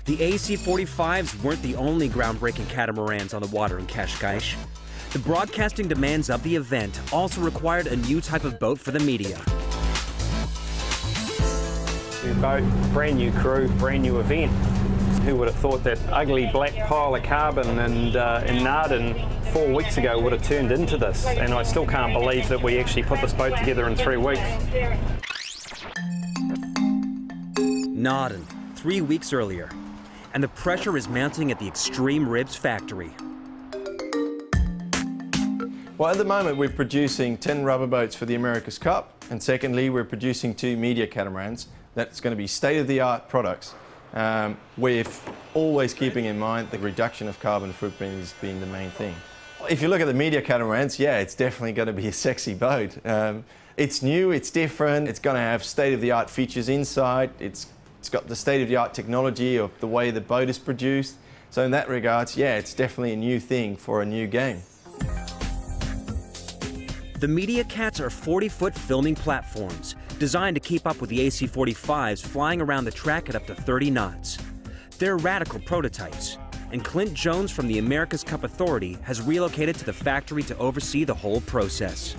The AC-45s weren't the only groundbreaking catamarans on the water in Cascais. The broadcasting demands of the event also required a new type of boat for the media. New boat, brand new crew, brand new event. Who would have thought that ugly black pile of carbon in Naarden 4 weeks ago would have turned into this? And I still can't believe that we actually put this boat together in 3 weeks. Naarden, 3 weeks earlier, and the pressure is mounting at the Extreme Ribs factory. Well, at the moment we're producing 10 rubber boats for the America's Cup, and secondly we're producing 2 media catamarans. That's going to be state-of-the-art products, with always keeping in mind the reduction of carbon footprint as being the main thing. If you look at the media catamarans, yeah, it's definitely going to be a sexy boat. It's new, it's different, it's going to have state-of-the-art features inside, it's got the state-of-the-art technology of the way the boat is produced. So in that regards, yeah, it's definitely a new thing for a new game. The Media Cats are 40-foot filming platforms designed to keep up with the AC-45s flying around the track at up to 30 knots. They're radical prototypes, and Clint Jones from the America's Cup Authority has relocated to the factory to oversee the whole process.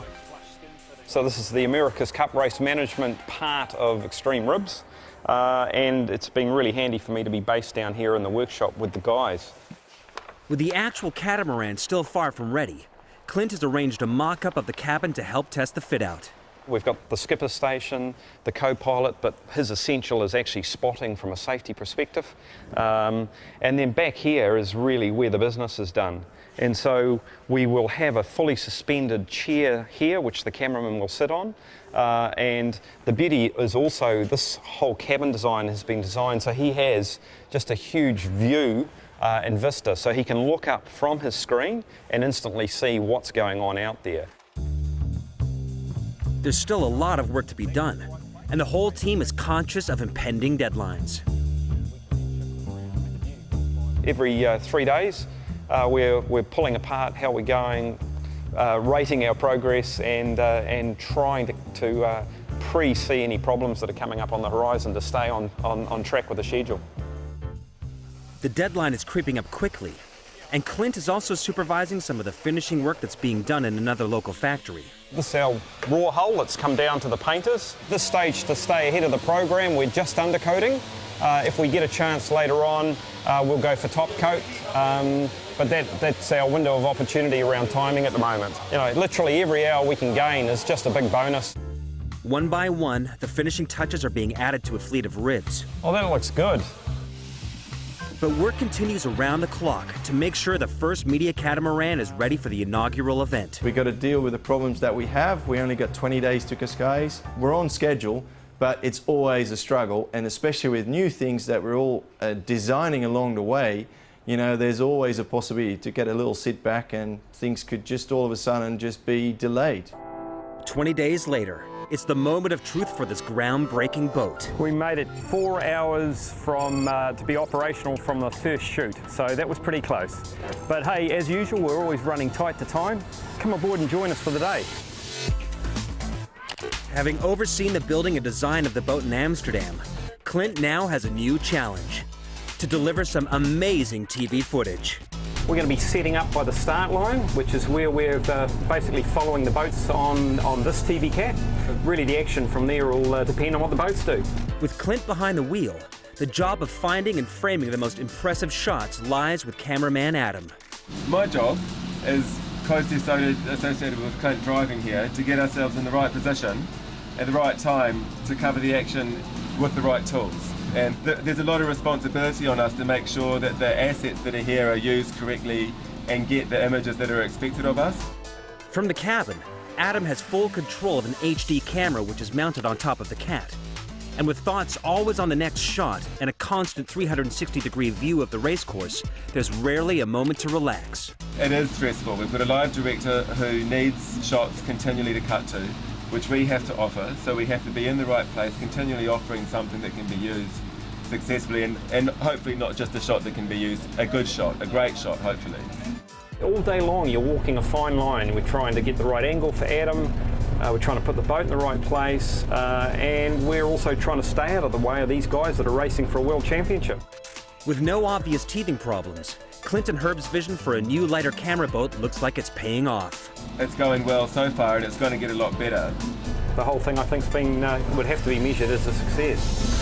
So this is the America's Cup race management part of Extreme Ribs, and it's been really handy for me to be based down here in the workshop with the guys. With the actual catamaran still far from ready, Clint has arranged a mock-up of the cabin to help test the fit-out. We've got the skipper station, the co-pilot, but his essential is actually spotting from a safety perspective. And then back here is really where the business is done. And so we will have a fully suspended chair here, which the cameraman will sit on. And the beauty is also this whole cabin design has been designed so he has just a huge view and vista, so he can look up from his screen and instantly see what's going on out there. There's still a lot of work to be done, and the whole team is conscious of impending deadlines. Every 3 days, we're pulling apart how we're going, rating our progress, and trying to pre-see any problems that are coming up on the horizon to stay on track with the schedule. The deadline is creeping up quickly, and Clint is also supervising some of the finishing work that's being done in another local factory. This is our raw hull that's come down to the painters. This stage, to stay ahead of the program, we're just undercoating. If we get a chance later on, we'll go for top coat. But that's our window of opportunity around timing at the moment. You know, literally every hour we can gain is just a big bonus. One by one, the finishing touches are being added to a fleet of ribs. Oh, that looks good. But work continues around the clock to make sure the first media catamaran is ready for the inaugural event. We've got to deal with the problems that we have. We only got 20 days to Cascais. We're on schedule, but it's always a struggle, and especially with new things that we're all designing along the way, you know, there's always a possibility to get a little sit back and things could just all of a sudden just be delayed. 20 days later, it's the moment of truth for this groundbreaking boat. We made it 4 hours to be operational from the first shoot, so that was pretty close. But hey, as usual, we're always running tight to time. Come aboard and join us for the day. Having overseen the building and design of the boat in Amsterdam, Clint now has a new challenge: to deliver some amazing TV footage. We're going to be setting up by the start line, which is where we're basically following the boats on this TV cat. Really, the action from there will depend on what the boats do. With Clint behind the wheel, the job of finding and framing the most impressive shots lies with cameraman Adam. My job is closely associated with Clint driving here to get ourselves in the right position at the right time to cover the action with the right tools. And there's a lot of responsibility on us to make sure that the assets that are here are used correctly and get the images that are expected of us. From the cabin, Adam has full control of an HD camera which is mounted on top of the cat. And with thoughts always on the next shot and a constant 360-degree view of the racecourse, there's rarely a moment to relax. It is stressful. We've got a live director who needs shots continually to cut to, which we have to offer, so we have to be in the right place, continually offering something that can be used successfully, and hopefully not just a shot that can be used, a good shot, a great shot, hopefully. All day long you're walking a fine line. We're trying to get the right angle for Adam, we're trying to put the boat in the right place, and we're also trying to stay out of the way of these guys that are racing for a world championship. With no obvious teething problems, Clint and Herb's vision for a new lighter camera boat looks like it's paying off. It's going well so far, and it's going to get a lot better. The whole thing, I think, would have to be measured as a success.